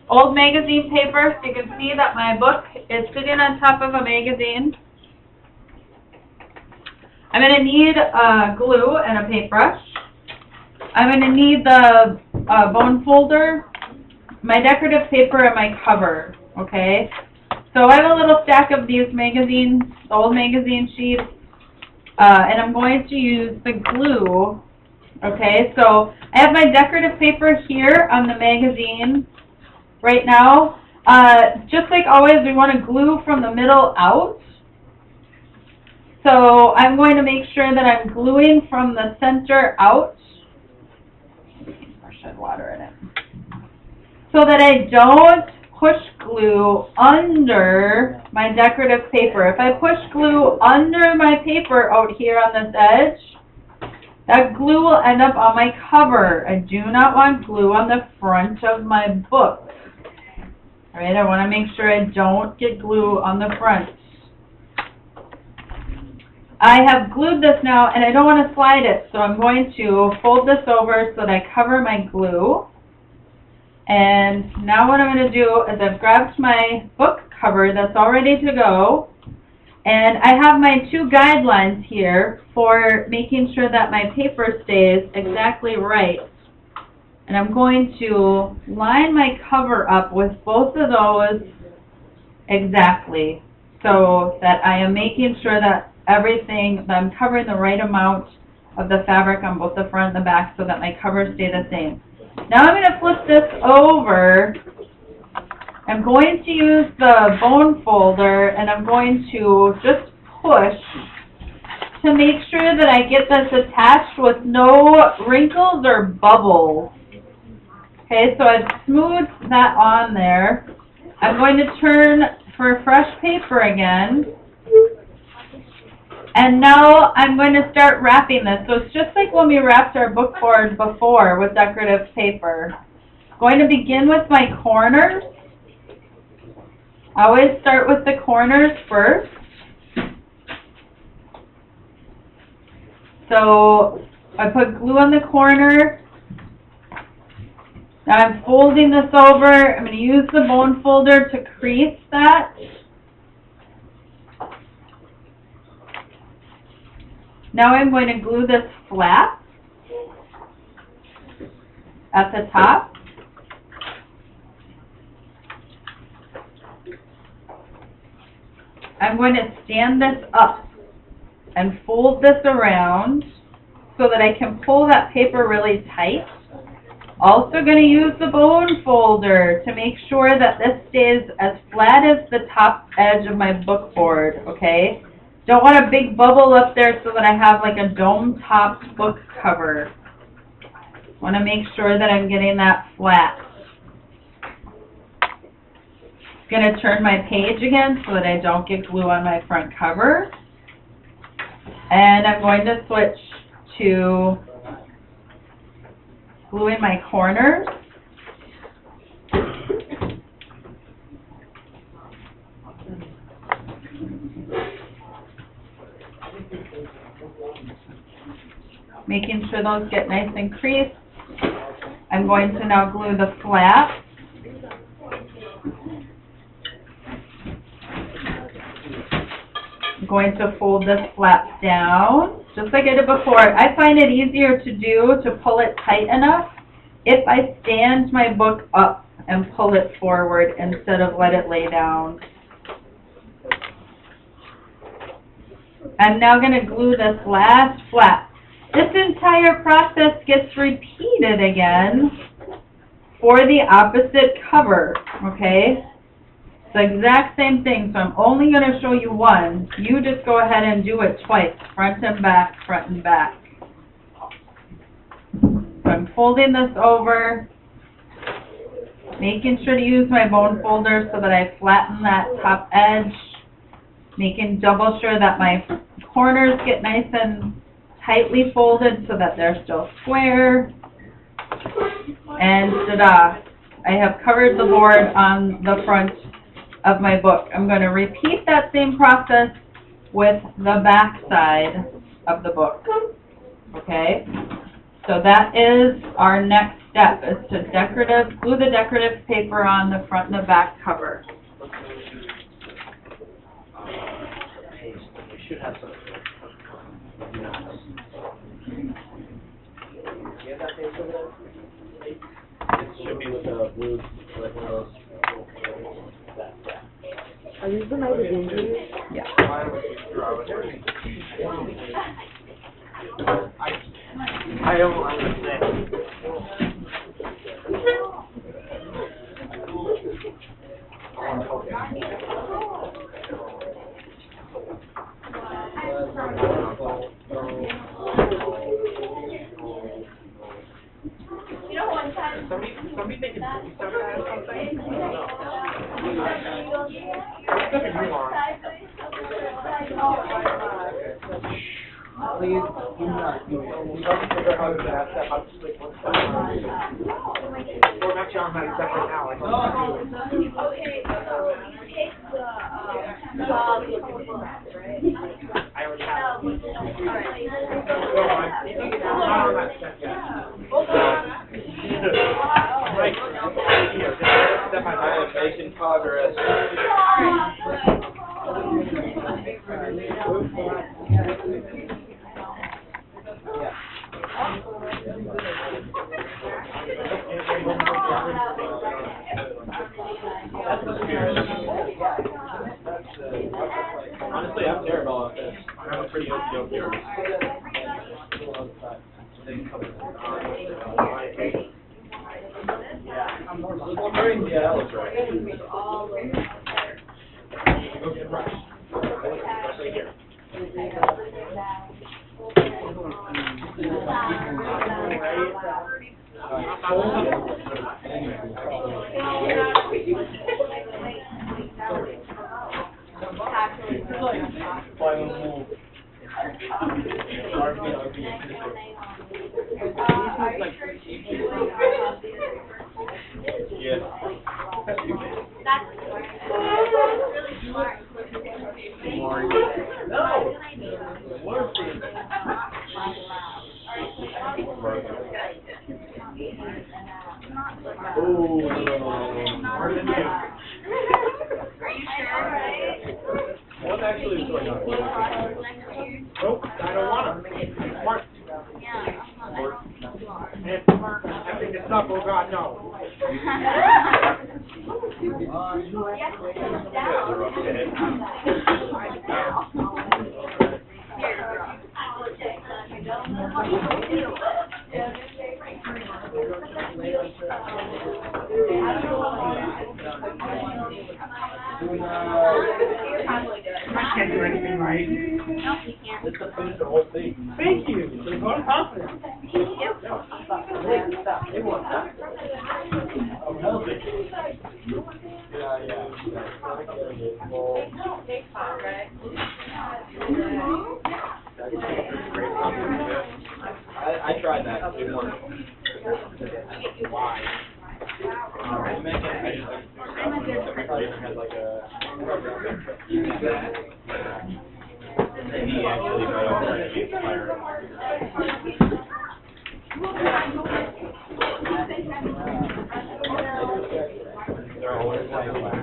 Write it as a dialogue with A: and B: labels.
A: old magazine paper, so you can see that my book is sitting on top of a magazine. I'm going to need glue and a paintbrush. I'm going to need the bone folder, my decorative paper, and my cover, okay? So I have a little stack of these magazines, old magazine sheets, and I'm going to use the glue, okay? So I have my decorative paper here on the magazine right now. Just like always, we want to glue from the middle out. So I'm going to make sure that I'm gluing from the center out. Or shed water in it. So that I don't push glue under my decorative paper. If I push glue under my paper out here on this edge, that glue will end up on my cover. I do not want glue on the front of my book. All right, I want to make sure I don't get glue on the front. I have glued this now, and I don't want to slide it, so I'm going to fold this over so that I cover my glue. And now what I'm going to do is I've grabbed my book cover that's all ready to go, and I have my two guidelines here for making sure that my paper stays exactly right. And I'm going to line my cover up with both of those exactly, so that I am making sure that that I'm covering the right amount of the fabric on both the front and the back so that my covers stay the same. Now I'm going to flip this over. I'm going to use the bone folder, and I'm going to just push to make sure that I get this attached with no wrinkles or bubbles. Okay, so I've smoothed that on there. I'm going to turn for fresh paper again. And now I'm going to start wrapping this. So it's just like when we wrapped our book board before with decorative paper. I'm going to begin with my corners. I always start with the corners first. So I put glue on the corner. Now I'm folding this over. I'm going to use the bone folder to crease that. Now I'm going to glue this flap at the top. I'm going to stand this up and fold this around so that I can pull that paper really tight. Also going to use the bone folder to make sure that this stays as flat as the top edge of my book board, okay? Don't want a big bubble up there so that I have like a dome-topped book cover. Want to make sure that I'm getting that flat. Going to turn my page again so that I don't get glue on my front cover. And I'm going to switch to gluing my corners. Making sure those get nice and creased. I'm going to now glue the flap. I'm going to fold this flap down, just like I did before. I find it easier to do to pull it tight enough if I stand my book up and pull it forward instead of let it lay down. I'm now going to glue this last flap. This entire process gets repeated again for the opposite cover, okay? It's the exact same thing, so I'm only going to show you one. You just go ahead and do it twice, front and back, front and back. So I'm folding this over, making sure to use my bone folder so that I flatten that top edge, making double sure that my corners get nice and tightly folded so that they're still square. And ta-da! I have covered the board on the front of my book. I'm going to repeat that same process with the back side of the book. Okay? So that is our next step, is to glue the decorative paper on the front and the back cover.
B: We should have some. Get that paper there? It should be with a blue, like one of those.
C: Are these the magazines?
A: Yeah.
B: I don't understand. Somebody thinking or something? No. Please do not do it. We're trying to figure out how to do that, how to sleep. Well, I'm actually on that step right now. I don't know how to do it. I already have it. No, I'm not on that step yet. Right here, just step by step. I am making progress. Honestly, I'm terrible at this. I'm a pretty okey-doke here. Yeah, that looks right. Okay, right. Right here. Yeah. That's you, man. No. Oh, no. Harder than you.
D: Are you sure?
B: What actually is going on? Nope, I don't want to. Mark. I think it's up, oh God, no. I can't do anything right.
D: Nope, you can't.
B: Let's finish the whole thing. Thank you. For the vote of confidence.
D: Yep.
B: They want that. I'm helping. Yeah. I tried that. It didn't work. Why? I had like a. He actually got over it. He's fired. They're always like.